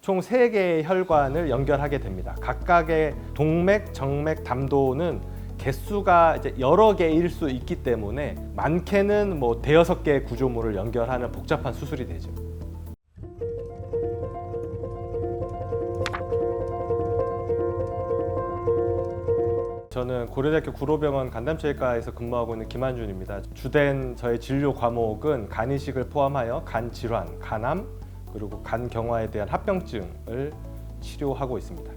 총 3개의 혈관을 연결하게 됩니다. 각각의 동맥, 정맥, 담도는 개수가 이제 여러 개일 수 있기 때문에 많게는 대여섯 개의 구조물을 연결하는 복잡한 수술이 되죠. 저는 고려대학교 구로병원 간담체외과에서 근무하고 있는 김한준입니다. 주된 저의 진료 과목은 간이식을 포함하여 간 질환, 간암, 그리고 간 경화에 대한 합병증을 치료하고 있습니다.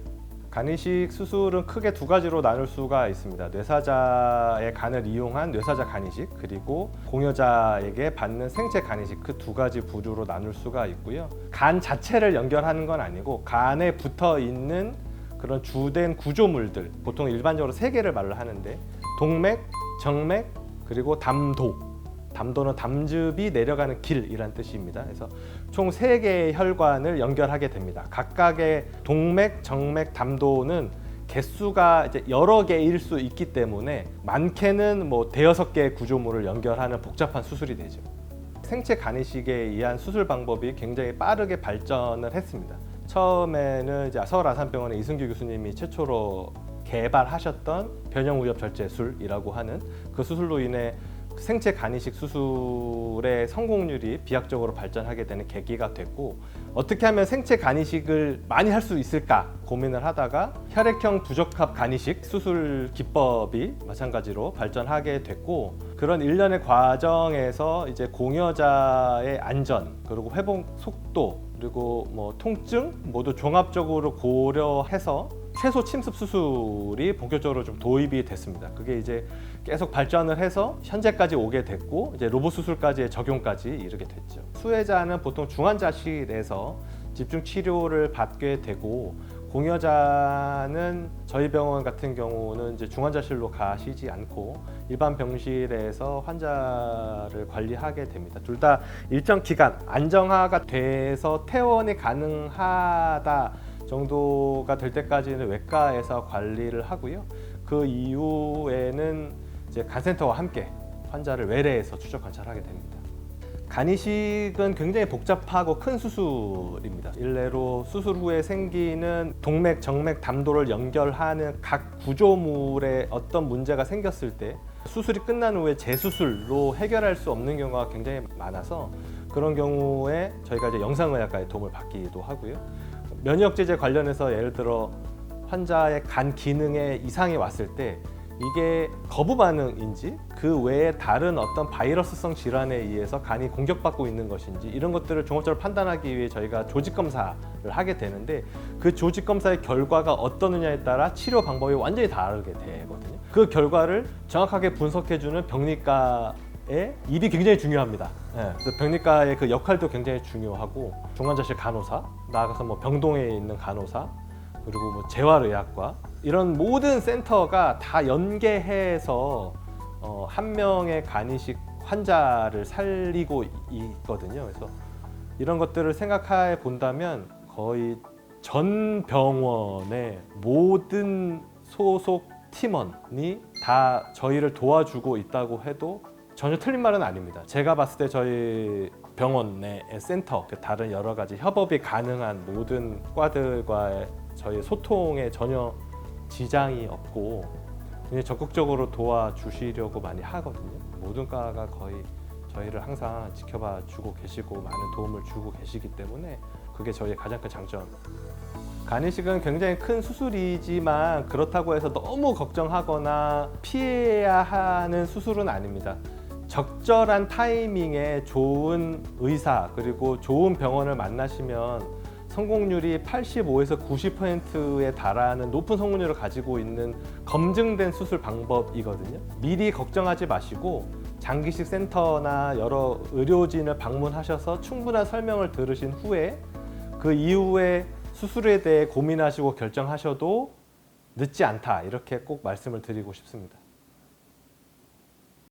간이식 수술은 크게 2가지로 나눌 수가 있습니다. 뇌사자의 간을 이용한 뇌사자 간이식, 그리고 공여자에게 받는 생체 간이식, 그 2가지 부류로 나눌 수가 있고요. 간 자체를 연결하는 건 아니고 간에 붙어 있는 그런 주된 구조물들, 보통 일반적으로 3개를 말을 하는데 동맥, 정맥, 그리고 담도. 담도는 담즙이 내려가는 길이란 뜻입니다. 그래서 총 3개의 혈관을 연결하게 됩니다. 각각의 동맥, 정맥, 담도는 개수가 이제 여러 개일 수 있기 때문에 많게는 대여섯 개의 구조물을 연결하는 복잡한 수술이 되죠. 생체 간이식에 의한 수술 방법이 굉장히 빠르게 발전을 했습니다. 처음에는 이제 서울아산병원의 이승규 교수님이 최초로 개발하셨던 변형우엽절제술이라고 하는 그 수술로 인해 생체 간이식 수술의 성공률이 비약적으로 발전하게 되는 계기가 됐고, 어떻게 하면 생체 간이식을 많이 할 수 있을까 고민을 하다가 혈액형 부적합 간이식 수술 기법이 마찬가지로 발전하게 됐고, 그런 일련의 과정에서 이제 공여자의 안전, 그리고 회복 속도, 그리고 통증 모두 종합적으로 고려해서 최소 침습 수술이 본격적으로 좀 도입이 됐습니다. 그게 이제 계속 발전을 해서 현재까지 오게 됐고, 이제 로봇 수술까지의 적용까지 이르게 됐죠. 수혜자는 보통 중환자실에서 집중 치료를 받게 되고, 공여자는 저희 병원 같은 경우는 이제 중환자실로 가시지 않고 일반 병실에서 환자를 관리하게 됩니다. 둘 다 일정 기간 안정화가 돼서 퇴원이 가능하다 정도가 될 때까지는 외과에서 관리를 하고요. 그 이후에는 이제 간센터와 함께 환자를 외래에서 추적 관찰하게 됩니다. 간이식은 굉장히 복잡하고 큰 수술입니다. 일례로 수술 후에 생기는 동맥, 정맥, 담도를 연결하는 각 구조물에 어떤 문제가 생겼을 때 수술이 끝난 후에 재수술로 해결할 수 없는 경우가 굉장히 많아서, 그런 경우에 저희가 이제 영상의학과의 도움을 받기도 하고요. 면역제제 관련해서 예를 들어 환자의 간 기능에 이상이 왔을 때 이게 거부 반응인지 그 외에 다른 어떤 바이러스성 질환에 의해서 간이 공격받고 있는 것인지, 이런 것들을 종합적으로 판단하기 위해 저희가 조직 검사를 하게 되는데, 그 조직 검사의 결과가 어떠느냐에 따라 치료 방법이 완전히 다르게 되거든요. 그 결과를 정확하게 분석해주는 병리과의 일이 굉장히 중요합니다. 그래서 병리과의 그 역할도 굉장히 중요하고, 중환자실 간호사, 나아가서 병동에 있는 간호사, 그리고 재활의학과, 이런 모든 센터가 다 연계해서 한 명의 간이식 환자를 살리고 있거든요. 그래서 이런 것들을 생각해 본다면 거의 전 병원의 모든 소속 팀원이 다 저희를 도와주고 있다고 해도 전혀 틀린 말은 아닙니다. 제가 봤을 때 저희 병원 내 센터, 다른 여러 가지 협업이 가능한 모든 과들과의 저희 소통에 전혀 지장이 없고 굉장히 적극적으로 도와주시려고 많이 하거든요. 모든 과가 거의 저희를 항상 지켜봐 주고 계시고 많은 도움을 주고 계시기 때문에 그게 저희의 가장 큰 장점. 간이식은 굉장히 큰 수술이지만 그렇다고 해서 너무 걱정하거나 피해야 하는 수술은 아닙니다. 적절한 타이밍에 좋은 의사 그리고 좋은 병원을 만나시면 성공률이 85에서 90%에 달하는 높은 성공률을 가지고 있는 검증된 수술 방법이거든요. 미리 걱정하지 마시고 장기식 센터나 여러 의료진을 방문하셔서 충분한 설명을 들으신 후에 그 이후에 수술에 대해 고민하시고 결정하셔도 늦지 않다, 이렇게 꼭 말씀을 드리고 싶습니다.